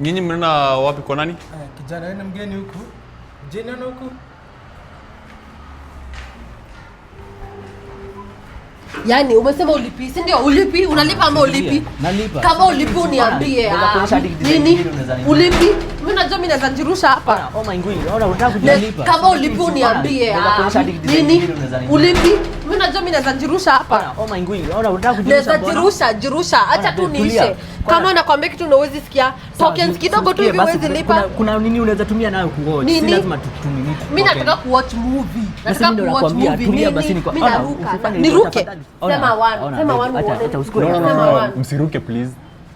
Nyinyi mnaenda wapi kwa nani? Kijana wewe mgeni huku. Jina na huku. Yaani umesema ulipi, si ndio? Ulipi, unalipa ama ulipi? Nalipa. Kama ulipi uniambie. Nini? Ulipi? Mimi najua mimi naweza jirusha hapa. Oh my god, unaona unataka kujilipa. Kama ulipi uniambie. Nini? Ulipi? Mimi najua mimi naweza jirusha hapa. Oh my god, unaona unataka kujirusha. Naweza jirusha. Acha tu niishe. Kama nakwambia kitu unaweza sikia. Tokens kidogo tu hivi uweze lipa. Kuna nini unaweza tumia nayo kuwatch? Si lazima tutumie. Mimi nataka kuwatch movie. Nataka kuwatch movie. Tulia basi ni kwa. Niruke. Sema one. Acha usikue. Msiruke please.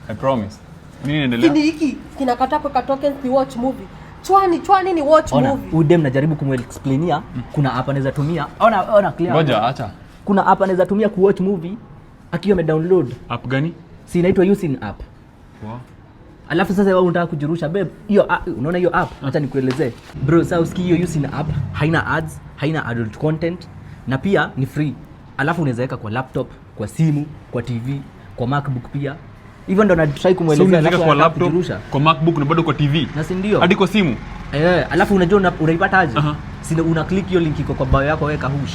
I promise. Nini inaendelea? Kini hiki kinakataa kwa tokens ni watch movie. Chwani ni watch movie. Udem najaribu kumexplainia kuna app anaweza tumia. Ona clear. Ngoja acha. Kuna app anaweza tumia kuwatch movie akiwa amedownload. App gani? Si inaitwa Usin app. Wow. Alafu sasa wewe unataka kujirusha babe. Hiyo unaona hiyo app? Acha nikuelezee. Bro, sasa usikii hiyo Usin app haina ads, haina adult content na pia ni free. Alafu unaweza weka kwa laptop, kwa simu, kwa TV, kwa MacBook pia. Hivyo ndo na try kumwelezea alafu kwa laptop, kwa MacBook na bado kwa TV. Na si ndio? Hadi kwa simu. Alafu unajua unaipata aje? Si una click hiyo link iko kwa bio yako, weka hush.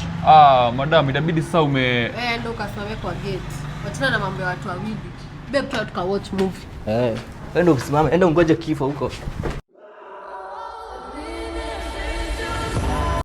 Madam, itabidi sasa ndio kasome kwa gate. Wachana na mambo ya watu wawili. Babe, tuka watch movie. Enda usimame, enda ungoje kifo huko.